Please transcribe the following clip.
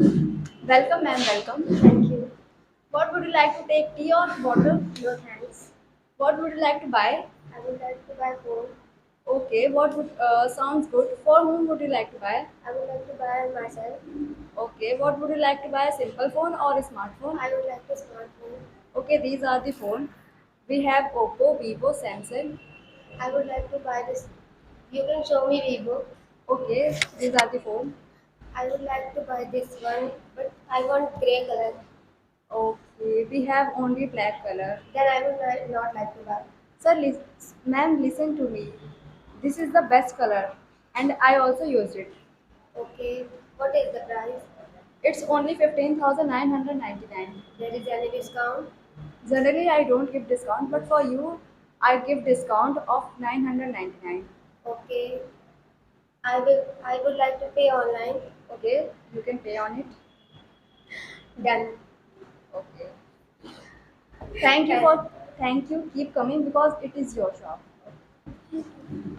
Welcome, ma'am. Welcome. Thank you. What would you like to take, tea or water? No thanks. What would you like to buy? I would like to buy phone. Okay. What would sounds good? For whom would you like to buy? I would like to buy myself. Okay. What would you like to buy? A simple phone or a smartphone? I would like a smartphone. Okay. These are the phone. We have Oppo, Vivo, Samsung. I would like to buy this. You can show me Vivo. Okay. These are the phone. I would like to buy this one, but I want grey color. Okay. We have only black color. Then I would not like to buy. Sir, ma'am, listen to me. This is the best color, and I also used it. Okay. What is the price? It's only 15,999. There is any discount? Generally, I don't give discount, but for you, I give discount of 999. Okay. I would like to pay online. Okay, you can pay on it. Done. Okay. Thank you Thank for thank you. Keep coming because it is your shop.